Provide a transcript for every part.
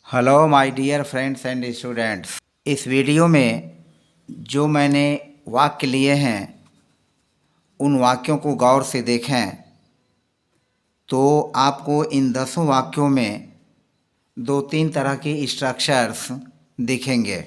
Hello my dear friends and students. इस video में जो मैंने वाक्य लिए हैं उन वाक्यों को गौर से देखें तो आपको इन 10 वाक्यों में 2-3 तरह के स्ट्रक्चर्स दिखेंगे।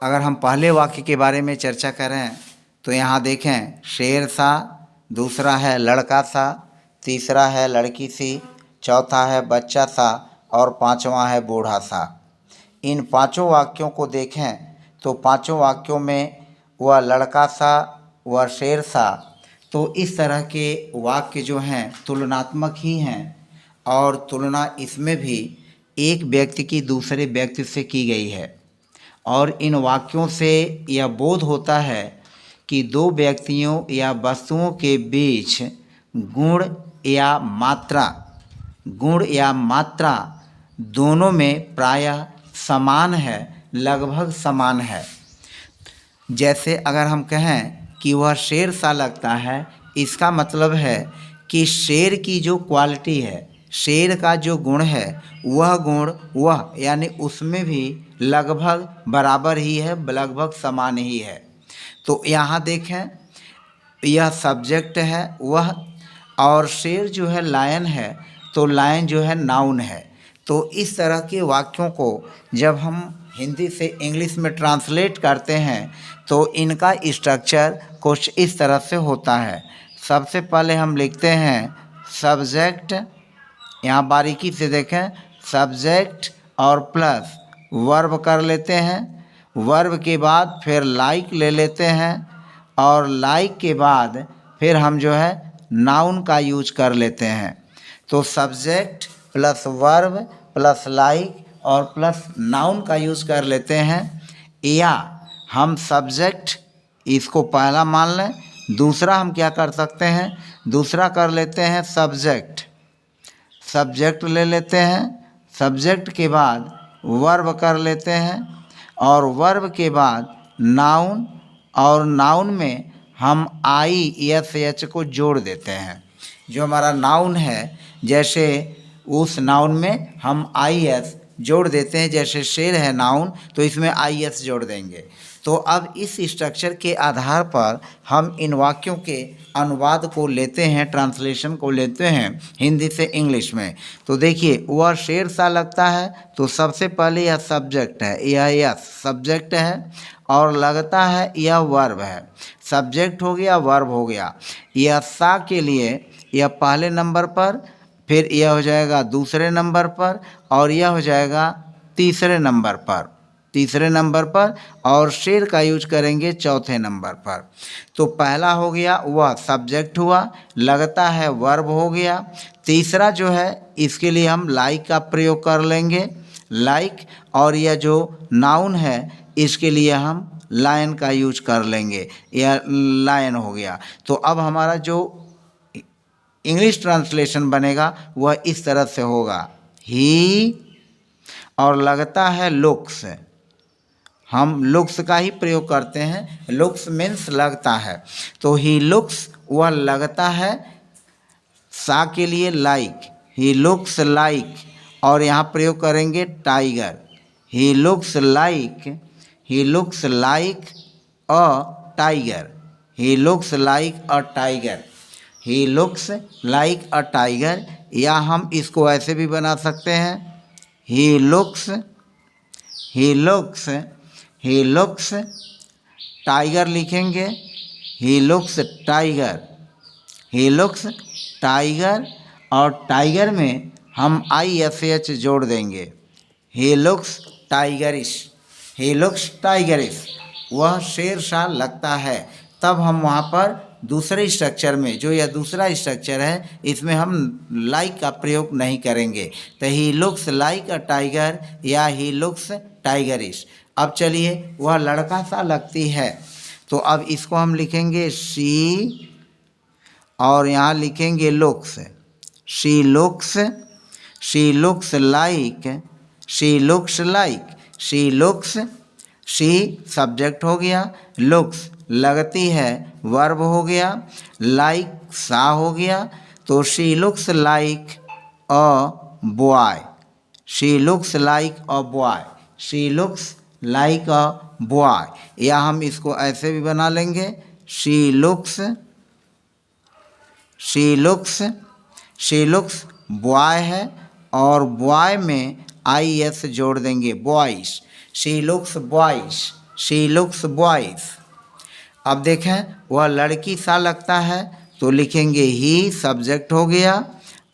अगर हम पहले वाक्य के बारे में चर्चा करें तो यहाँ देखें, शेर सा, दूसरा है लड़का सा, तीसरा है लड़की सी, चौथा है बच्चा सा और पांचवा है बूढ़ा सा। इन पांचों वाक्यों को देखें तो पांचों वाक्यों में वह लड़का सा, वह शेर सा, तो इस तरह के वाक्य जो हैं तुलनात्मक ही हैं और तुलना इसमें भी एक व्यक्ति की दूसरे व्यक्ति से की गई है। और इन वाक्यों से यह बोध होता है कि दो व्यक्तियों या वस्तुओं के बीच गुण या मात्रा दोनों में प्रायः समान है, लगभग समान है। जैसे अगर हम कहें कि वह शेर सा लगता है, इसका मतलब है कि शेर की जो क्वालिटी है, शेर का जो गुण है, वह यानी उसमें भी लगभग बराबर ही है, लगभग समान ही है। तो यहाँ देखें, यह सब्जेक्ट है वह, और शेर जो है लायन है, तो लायन जो है नाउन है। तो इस तरह के वाक्यों को जब हम हिंदी से इंग्लिश में ट्रांसलेट करते हैं तो इनका स्ट्रक्चर कुछ इस तरह से होता है। सबसे पहले हम लिखते हैं सब्जेक्ट, यहाँ बारीकी से देखें, सब्जेक्ट और प्लस वर्ब कर लेते हैं। वर्ब के बाद फिर लाइक ले लेते हैं और लाइक के बाद फिर हम जो है नाउन का यूज कर लेते हैं। तो subject plus verb plus like और प्लस नाउन का यूज़ कर लेते हैं। या हम सब्जेक्ट इसको पहला मान लें, दूसरा हम क्या कर सकते हैं, दूसरा कर लेते हैं सब्जेक्ट ले लेते हैं। सब्जेक्ट के बाद वर्ब कर लेते हैं और वर्ब के बाद नाउन, और नाउन में हम ISH को जोड़ देते हैं। जो हमारा नाउन है, जैसे उस नाउन में हम IS जोड़ देते हैं। जैसे शेर है नाउन, तो इसमें IS जोड़ देंगे। तो अब इस स्ट्रक्चर के आधार पर हम इन वाक्यों के अनुवाद को लेते हैं, ट्रांसलेशन को लेते हैं हिंदी से इंग्लिश में। तो देखिए, वह शेर सा लगता है, तो सबसे पहले यह सब्जेक्ट है, यह सब्जेक्ट है, और लगता है यह वर्ब है। सब्जेक्ट हो गया, वर्ब हो गया। यह सा के लिए यह पहले नंबर पर, फिर यह हो जाएगा दूसरे नंबर पर, और यह हो जाएगा तीसरे नंबर पर, और शेर का यूज करेंगे चौथे नंबर पर। तो पहला हो गया वह सब्जेक्ट हुआ, लगता है वर्ब हो गया। तीसरा जो है, इसके लिए हम लाइक का प्रयोग कर लेंगे, लाइक, और यह जो नाउन है इसके लिए हम लायन का यूज कर लेंगे, यह लायन हो गया। तो अब हमारा जो इंग्लिश ट्रांसलेशन बनेगा वह इस तरह से होगा, ही, और लगता है लुक्स, हम लुक्स का ही प्रयोग करते हैं, लुक्स मीन्स लगता है। तो ही लुक्स, वह लगता है। सा के लिए लाइक, ही लुक्स लाइक, और यहाँ प्रयोग करेंगे tiger, he looks like a tiger, he looks like a tiger, he looks like a tiger. या हम इसको ऐसे भी बना सकते हैं, ही लुक्स टाइगर लिखेंगे, ही लुक्स टाइगर, और टाइगर में हम ISH जोड़ देंगे, ही लुक्स टाइगरिश, वह शेर सा लगता है। तब हम वहाँ पर दूसरे स्ट्रक्चर में, जो यह दूसरा स्ट्रक्चर है, इसमें हम लाइक का प्रयोग नहीं करेंगे। तो he looks like a tiger या ही लुक्स टाइगरिश। अब चलिए, वह लड़का सा लगती है, तो अब इसको हम लिखेंगे शी, और यहाँ लिखेंगे looks, she looks like, she subject हो गया, लुक्स लगती है वर्ब हो गया, लाइक सा हो गया। तो she looks like a boy, she looks like a boy, she looks like a boy, या हम इसको ऐसे भी बना लेंगे, शी लुक्स बॉय है और बॉय में आई एस जोड़ देंगे, बॉयस, शी लुक्स बॉयस। अब देखें वह लड़की सा लगता है तो लिखेंगे ही, सब्जेक्ट हो गया,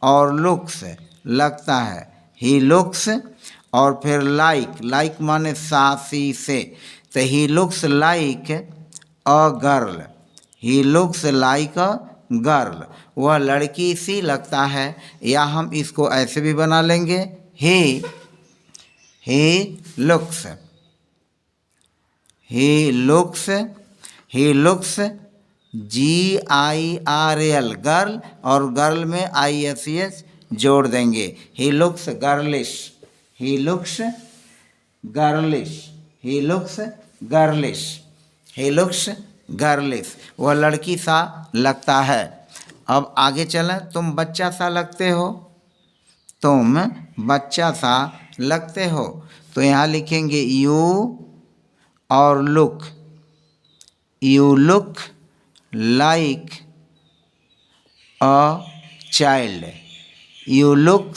और लुक्स लगता है, ही लुक्स, और फिर लाइक माने सा सी से, तो he looks like a girl, he looks like a girl, वह लड़की सी लगता है, या हम इसको ऐसे भी बना लेंगे, ही लुक्स GIRL गर्ल, और गर्ल में ISH जोड़ देंगे, ही लुक्स गर्लिश, वह लड़की सा लगता है। अब आगे चलें, तुम बच्चा सा लगते हो, तुम बच्चा सा लगते हो, तो यहाँ लिखेंगे यू और look, you look like a child, you look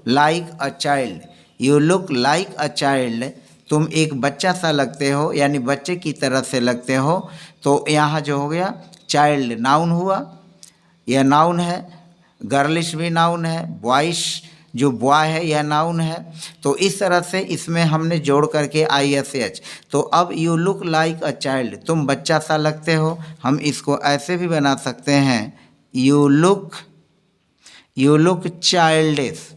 like a child, you look like a child, तुम एक बच्चा सा लगते हो, यानी बच्चे की तरह से लगते हो। तो यहाँ जो हो गया चाइल्ड नाउन हुआ, यह नाउन है, गर्लिश भी नाउन है, बॉयश जो बॉय है यह नाउन है। तो इस तरह से इसमें हमने जोड़ करके ISH, तो अब you look like a child, तुम बच्चा सा लगते हो, हम इसको ऐसे भी बना सकते हैं, यू लुक चाइल्डिश,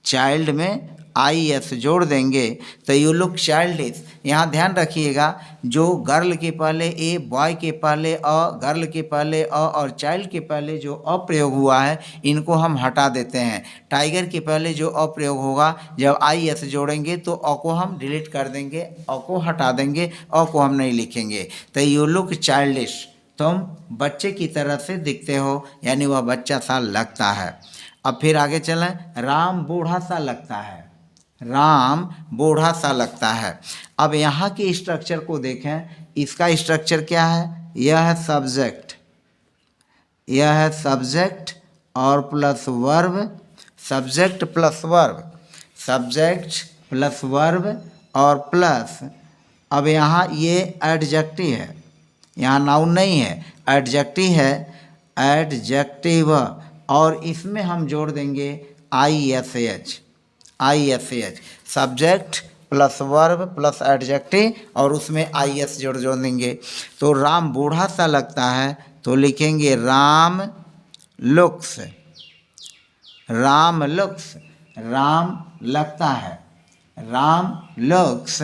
चाइल्ड में IS जोड़ देंगे तो यू लुक चाइल्डिश। यहाँ ध्यान रखिएगा, जो गर्ल के पहले ए, बॉय के पहले अ, गर्ल के पहले अ और चाइल्ड के पहले जो अप्रयोग हुआ है इनको हम हटा देते हैं। टाइगर के पहले जो अप्रयोग होगा जब IS जोड़ेंगे तो अ को हम डिलीट कर देंगे, अ को हटा देंगे, अ को हम नहीं लिखेंगे। तो यू लुक चाइल्डिश, तुम बच्चे की तरह से दिखते हो, यानी वह बच्चा सा लगता है। अब फिर आगे चलें, राम बूढ़ा सा लगता है, राम बूढ़ा सा लगता है। अब यहाँ के स्ट्रक्चर को देखें, इसका स्ट्रक्चर क्या है, यह है सब्जेक्ट और plus verb, subject plus verb और प्लस, अब यहाँ ये एडजेक्टिव है, यहाँ नाउन नहीं है, एडजेक्टिव है, एडजेक्टिव, और इसमें हम जोड़ देंगे ISH, subject plus verb plus adjective, और उसमें IS जोड़ देंगे। तो राम बूढ़ा सा लगता है तो लिखेंगे राम लुक्स, राम लगता है, राम लुक्स।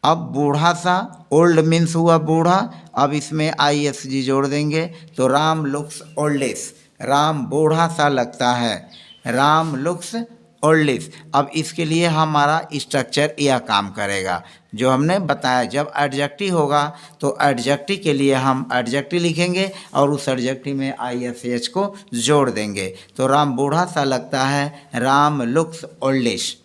अब बूढ़ा सा, ओल्ड मीन्स हुआ बूढ़ा, अब इसमें ISG जोड़ देंगे तो राम लुक्स ओल्डिश, राम बूढ़ा सा लगता है, राम लुक्स ओल्डिश। अब इसके लिए हमारा स्ट्रक्चर यह काम करेगा जो हमने बताया, जब एडजेक्टिव होगा तो एडजेक्टिव के लिए हम एडजेक्टिव लिखेंगे और उस एडजेक्टिव में ISH को जोड़ देंगे। तो राम बूढ़ा सा लगता है, राम लुक्स ओल्डिश।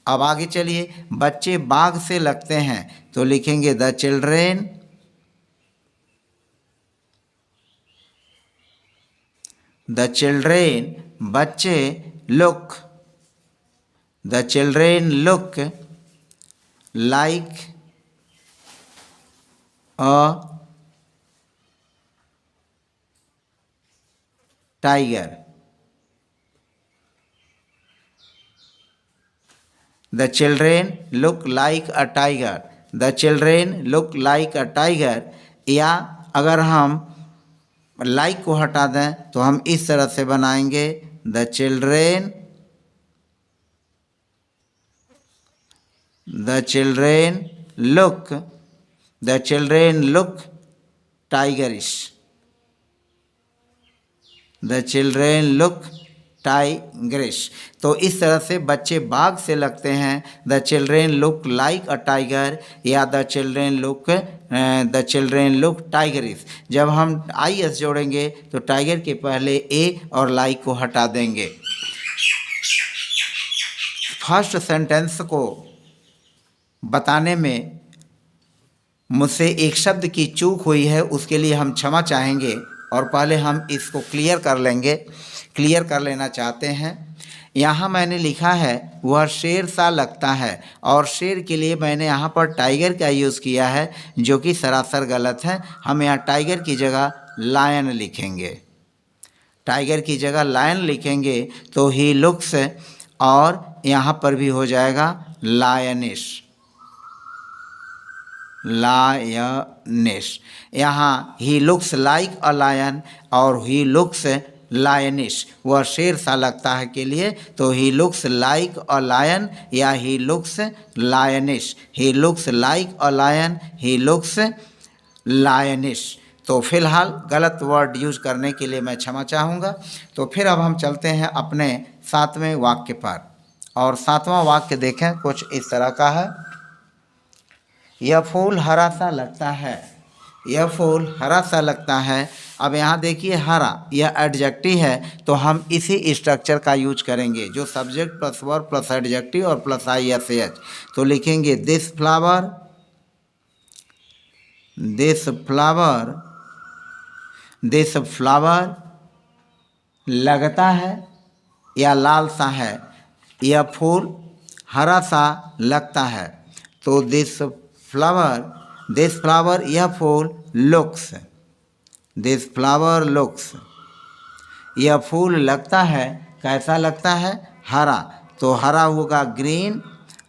अब आगे चलिए, बच्चे बाघ से लगते हैं तो लिखेंगे द चिल्ड्रेन बच्चे look, the children look like a tiger, the children look like a tiger, the children look like a tiger. या अगर हम लाइक को हटा दें तो हम इस तरह से बनाएंगे, the children look tigerish, the children look tigerish. तो इस तरह से बच्चे बाघ से लगते हैं, the children look like a tiger, या द चिल्ड्रेन लुक टाइगरिश। जब हम IS जोड़ेंगे तो टाइगर के पहले ए और लाइक को हटा देंगे। फर्स्ट सेंटेंस को बताने में मुझसे एक शब्द की चूक हुई है, उसके लिए हम क्षमा चाहेंगे और पहले हम इसको क्लियर कर लेना चाहते हैं। यहाँ मैंने लिखा है वह शेर सा लगता है, और शेर के लिए मैंने यहाँ पर टाइगर का यूज़ किया है, जो कि सरासर गलत है। हम यहाँ टाइगर की जगह लायन लिखेंगे। टाइगर की जगह लायन लिखेंगे तो ही लुक्स, और यहाँ पर भी हो जाएगा लायनिश। यहाँ he looks like a lion और ही लुक्स लायनिश, वह शेर सा लगता है के लिए तो he looks like a lion या he looks lionish. He looks like a lion, he looks lionish. तो फिलहाल गलत वर्ड यूज करने के लिए मैं क्षमा चाहूँगा। तो फिर अब हम चलते हैं अपने 7वें वाक्य पर, और 7वां वाक्य देखें कुछ इस तरह का है। यह फूल हरा सा लगता है, यह फूल हरा सा लगता है। अब यहाँ देखिए हरा, यह एडजेक्टिव है, तो हम इसी स्ट्रक्चर का यूज करेंगे, जो subject plus verb plus adjective और प्लस ISH। तो लिखेंगे दिस फ्लावर लगता है या लाल सा है, यह फूल हरा सा लगता है। तो दिस फ्लावर यह फूल लुक्स, दिस फ्लावर लुक्स, यह फूल लगता है कैसा लगता है, हरा। तो हरा होगा ग्रीन,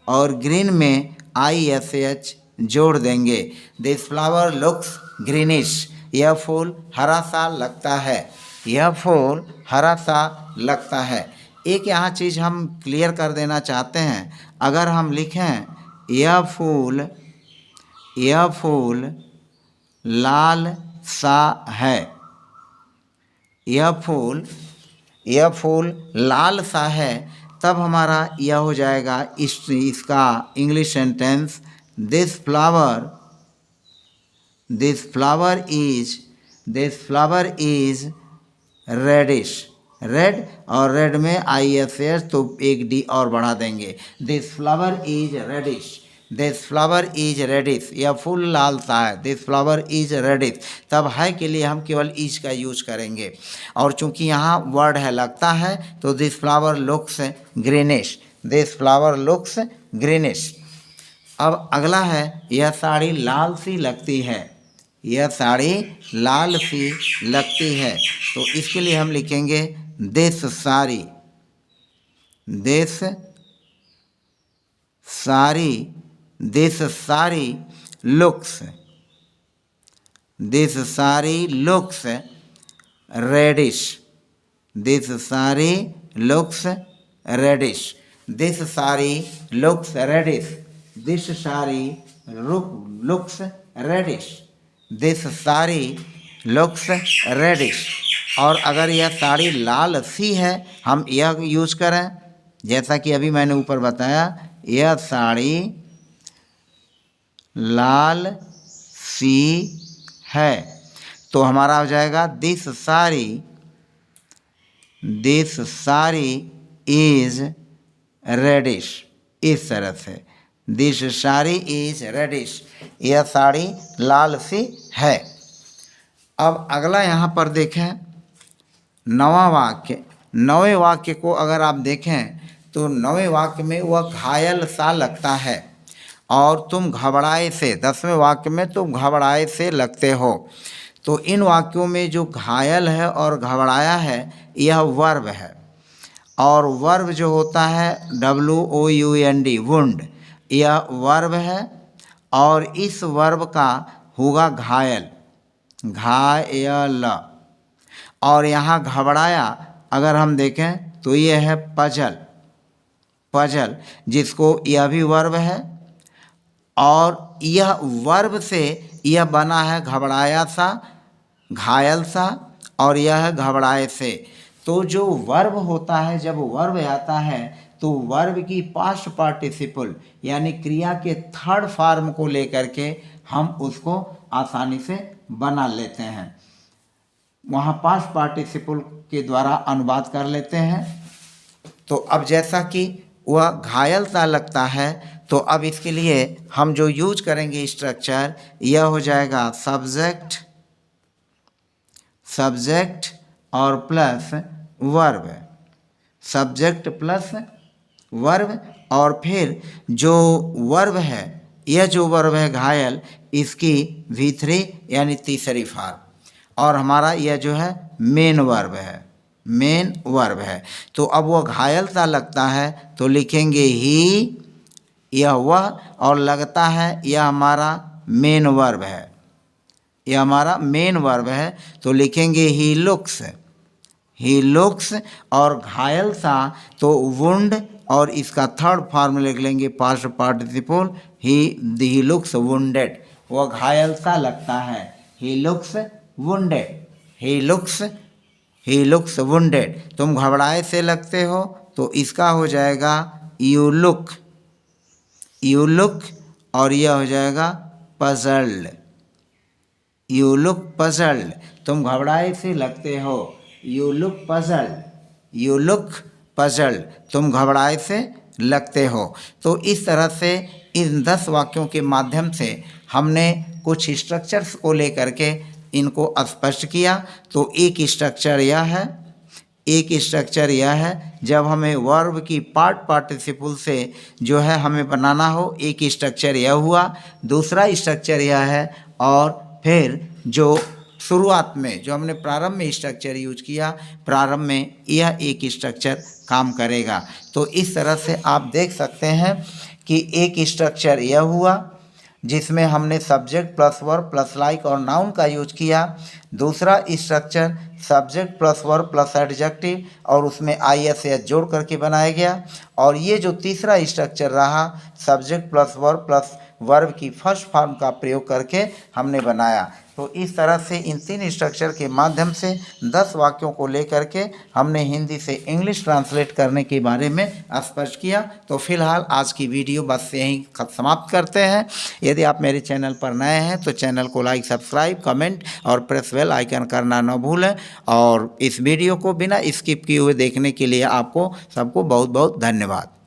और ग्रीन में ISH जोड़ देंगे। दिस फ्लावर लुक्स ग्रीनिश, यह फूल हरा सा लगता है, यह फूल हरा सा लगता है। एक यहाँ चीज़ हम क्लियर कर देना चाहते हैं। अगर हम लिखें यह लाल सा है, यह फूल लाल सा है, तब हमारा यह हो जाएगा इसका English sentence this flower is reddish. Red और रेड में ISH, तो एक D और बढ़ा देंगे। This flower is reddish, this flower is reddish, यह फूल लाल सा है, दिस फ्लावर इज रेडिश। तब है के लिए हम केवल इज का यूज करेंगे, और चूंकि यहाँ वर्ड है लगता है, तो this flower looks greenish, this flower looks greenish. अब अगला है यह साड़ी लाल सी लगती है, यह साड़ी लाल सी लगती है। तो इसके लिए हम लिखेंगे this sari looks reddish, this sari looks reddish, this sari looks reddish, this sari looks reddish, this sari looks reddish. और अगर यह साड़ी लाल सी है, हम यह यूज करें, जैसा कि अभी मैंने ऊपर बताया, यह साड़ी लाल सी है, तो हमारा हो जाएगा दिस साड़ी इज रेडिश। इस तरह से दिस साड़ी इज रेडिश, यह साड़ी लाल सी है। अब अगला यहाँ पर देखें 9वां वाक्य। 9वें वाक्य को अगर आप देखें तो 9वें वाक्य में वह घायल सा लगता है और तुम घबराए से, 10वें वाक्य में तुम घबराए से लगते हो। तो इन वाक्यों में जो घायल है और घबराया है यह वर्ब है, और वर्ब जो होता है WOUND वुंड, यह वर्ब है, और इस वर्ब का होगा घायल, और यहाँ घबराया अगर हम देखें तो यह है पजल, जिसको यह भी वर्ब है, और यह वर्ब से यह बना है घबराया सा, घायल सा, और यह है घबराए से। तो जो वर्ब होता है, जब वर्ब आता है तो वर्ब की पास्ट पार्टिसिपल यानी क्रिया के थर्ड फॉर्म को लेकर के हम उसको आसानी से बना लेते हैं, वहाँ पास्ट पार्टिसिपल के द्वारा अनुवाद कर लेते हैं। तो अब जैसा कि वह घायल सा लगता है। तो अब इसके लिए हम जो यूज करेंगे स्ट्रक्चर, यह हो जाएगा सब्जेक्ट, सब्जेक्ट और plus verb, subject plus verb, और फिर जो वर्ब है, यह जो वर्ब है घायल, इसकी V3 यानी तीसरी फॉर्म, और हमारा यह जो है मेन वर्ब है, मेन वर्ब है। तो अब वह घायल सा लगता है तो लिखेंगे ही, यह वह, और लगता है यह हमारा मेन वर्ब है, यह हमारा मेन वर्ब है, तो लिखेंगे ही लुक्स, ही लुक्स, और घायल सा तो वुंड, और इसका थर्ड फॉर्म लिख लेंगे past participle, he looks wounded, वह घायल सा लगता है, he looks wounded, he looks wounded. तुम घबराए से लगते हो तो इसका हो जाएगा यू लुक, यू लुक, और यह हो जाएगा पजल्ड, यू लुक पजल्ड, तुम घबराए से लगते हो, you look puzzled, you look puzzled, तुम घबराए से लगते हो। तो इस तरह से इन 10 वाक्यों के माध्यम से हमने कुछ स्ट्रक्चर्स को लेकर के इनको स्पष्ट किया। तो एक स्ट्रक्चर यह है, एक स्ट्रक्चर यह है, जब हमें वर्ब की पार्ट पार्टिसिपल से जो है हमें बनाना हो, एक स्ट्रक्चर यह हुआ। दूसरा स्ट्रक्चर यह है, और फिर जो शुरुआत में जो हमने प्रारंभ में स्ट्रक्चर यूज किया, प्रारंभ में यह एक स्ट्रक्चर काम करेगा। तो इस तरह से आप देख सकते हैं कि एक स्ट्रक्चर यह हुआ जिसमें हमने subject plus verb plus like और नाउन का यूज किया। दूसरा structure subject plus verb plus adjective और उसमें ISS जोड़ करके बनाया गया। और ये जो तीसरा स्ट्रक्चर रहा, subject plus verb plus verb की फर्स्ट फॉर्म का प्रयोग करके हमने बनाया। तो इस तरह से इन 3 स्ट्रक्चर के माध्यम से 10 वाक्यों को लेकर के हमने हिंदी से इंग्लिश ट्रांसलेट करने के बारे में स्पष्ट किया। तो फिलहाल आज की वीडियो बस यहीं समाप्त करते हैं। यदि आप मेरे चैनल पर नए हैं तो चैनल को लाइक, सब्सक्राइब, कमेंट और प्रेस बेल आइकन करना न भूलें। और इस वीडियो को बिना स्किप किए हुए देखने के लिए आपको सबको बहुत बहुत धन्यवाद।